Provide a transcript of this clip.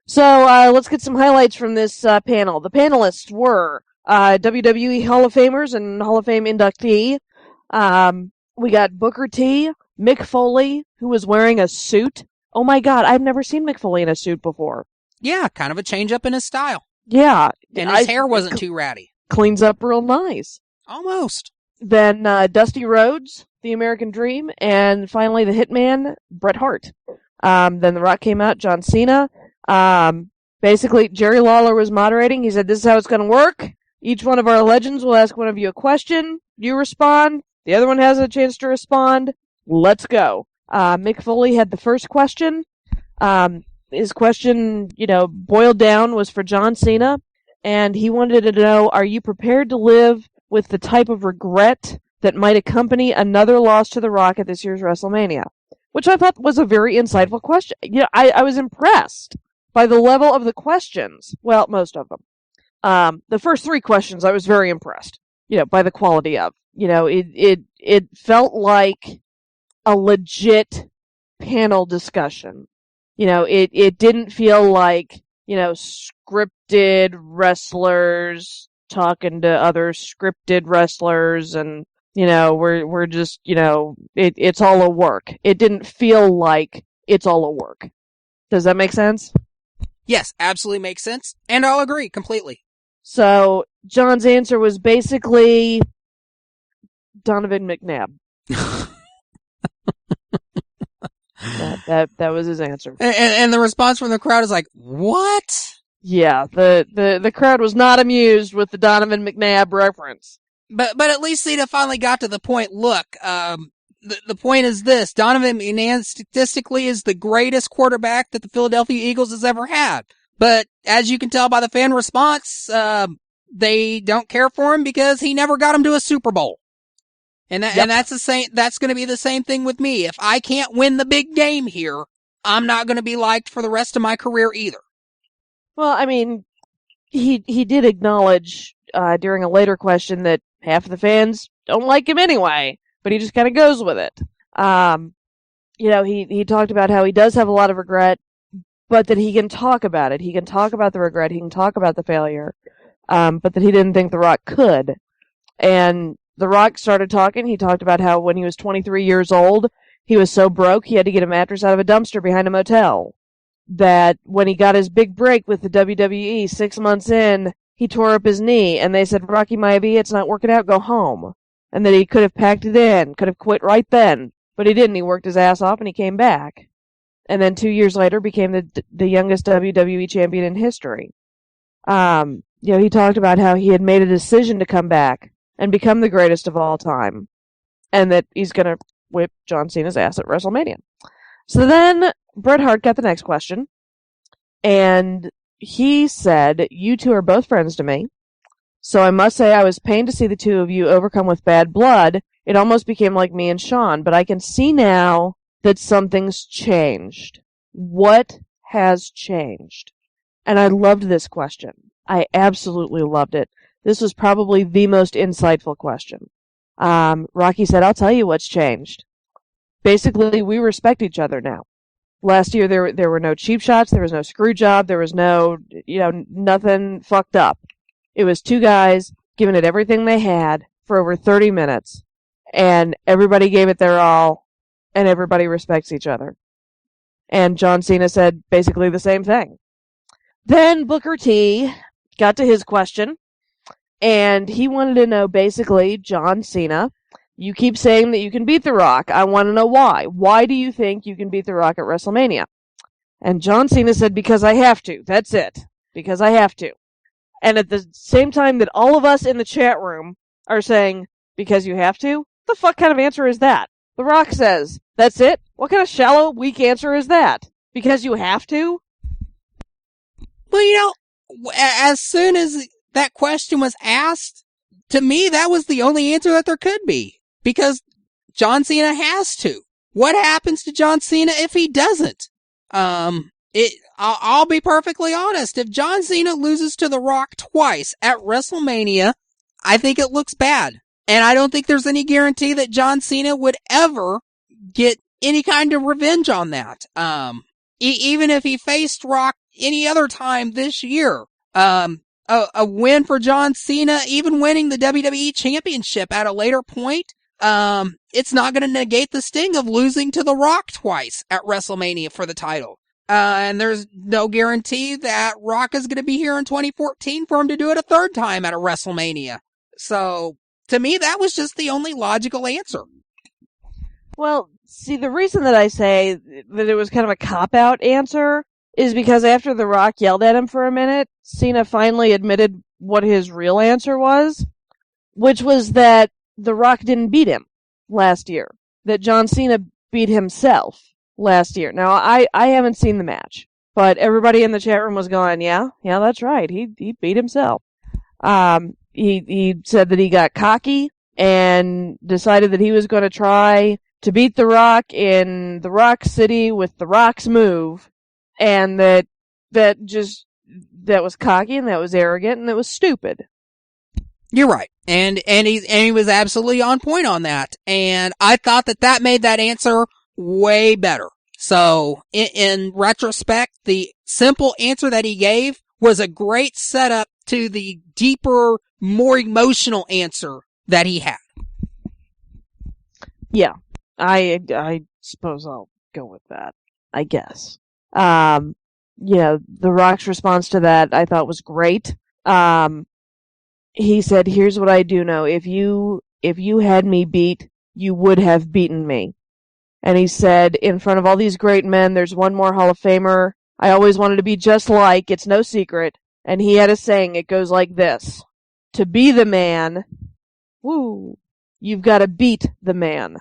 So let's get some highlights from this panel. The panelists were WWE Hall of Famers and Hall of Fame inductee. We got Booker T, Mick Foley, who was wearing a suit. Oh my God, I've never seen Mick Foley in a suit before. Yeah, kind of a change up in his style. Yeah. And his hair wasn't too ratty. Cleans up real nice. Almost. Then Dusty Rhodes, the American Dream, and finally the Hitman, Bret Hart. Then The Rock came out, John Cena. Basically, Jerry Lawler was moderating. He said, this is how it's going to work. Each one of our legends will ask one of you a question. You respond. The other one has a chance to respond. Let's go. Mick Foley had the first question. His question, boiled down was for John Cena. And he wanted to know, are you prepared to live with the type of regret that might accompany another loss to The Rock at this year's WrestleMania? Which I thought was a very insightful question. I was impressed by the level of the questions. Well, most of them. The first three questions, I was very impressed, by the quality of. It felt like a legit panel discussion. It didn't feel like, scripted wrestlers talking to other scripted wrestlers and, we're just, it's all a work. It didn't feel like it's all a work. Does that make sense? Yes, absolutely makes sense. And I'll agree completely. So, John's answer was basically Donovan McNabb. That was his answer. And the response from the crowd is like, what? Yeah, the crowd was not amused with the Donovan McNabb reference. But at least Cena finally got to the point. Look, the point is this. Donovan McNabb statistically is the greatest quarterback that the Philadelphia Eagles has ever had. But as you can tell by the fan response, they don't care for him because he never got him to a Super Bowl. And that's the same, that's going to be the same thing with me. If I can't win the big game here, I'm not going to be liked for the rest of my career either. Well, I mean, he did acknowledge, during a later question that half of the fans don't like him anyway, but he just kind of goes with it. He talked about how he does have a lot of regret, but that he can talk about it. He can talk about the regret. He can talk about the failure, but that he didn't think The Rock could. And The Rock started talking. He talked about how when he was 23 years old, he was so broke he had to get a mattress out of a dumpster behind a motel. That when he got his big break with the WWE 6 months in, he tore up his knee, and they said, Rocky Maivia, it's not working out, go home. And that he could have packed it in, could have quit right then, but he didn't. He worked his ass off, and he came back. And then 2 years later became the youngest WWE champion in history. He talked about how he had made a decision to come back and become the greatest of all time, and that he's going to whip John Cena's ass at WrestleMania. So then Bret Hart got the next question, and he said, you two are both friends to me, so I must say I was pained to see the two of you overcome with bad blood. It almost became like me and Sean, but I can see now that something's changed. What has changed? And I loved this question. I absolutely loved it. This was probably the most insightful question. Rocky said, I'll tell you what's changed. Basically, we respect each other now. Last year, there were no cheap shots, there was no screw job, there was no, nothing fucked up. It was two guys giving it everything they had for over 30 minutes, and everybody gave it their all, and everybody respects each other. And John Cena said basically the same thing. Then Booker T got to his question, and he wanted to know, basically, John Cena, you keep saying that you can beat The Rock. I want to know why. Why do you think you can beat The Rock at WrestleMania? And John Cena said, because I have to. That's it. Because I have to. And at the same time that all of us in the chat room are saying, because you have to? The fuck kind of answer is that? The Rock says, that's it? What kind of shallow, weak answer is that? Because you have to? Well, as soon as that question was asked, to me, that was the only answer that there could be. Because John Cena has to. What happens to John Cena if he doesn't? I'll be perfectly honest. If John Cena loses to The Rock twice at WrestleMania, I think it looks bad. And I don't think there's any guarantee that John Cena would ever get any kind of revenge on that. Even if he faced Rock any other time this year. A win for John Cena, even winning the WWE Championship at a later point, it's not going to negate the sting of losing to The Rock twice at WrestleMania for the title. And there's no guarantee that Rock is going to be here in 2014 for him to do it a third time at a WrestleMania. So, to me, that was just the only logical answer. Well, see, the reason that I say that it was kind of a cop-out answer is because after The Rock yelled at him for a minute, Cena finally admitted what his real answer was, which was that The Rock didn't beat him last year. That John Cena beat himself last year. Now, I haven't seen the match, but everybody in the chat room was going, yeah, that's right. He beat himself. He said that he got cocky and decided that he was going to try to beat The Rock in The Rock City with The Rock's move, and that was cocky and that was arrogant and that was stupid. You're right. And he was absolutely on point on that. And I thought that made that answer way better. So in retrospect, the simple answer that he gave was a great setup to the deeper, more emotional answer that he had. Yeah. I suppose I'll go with that, I guess. The Rock's response to that I thought was great. He said, here's what I do know. If you had me beat, you would have beaten me. And he said, in front of all these great men, there's one more Hall of Famer I always wanted to be just like. It's no secret. And he had a saying. It goes like this. To be the man, you've got to beat the man.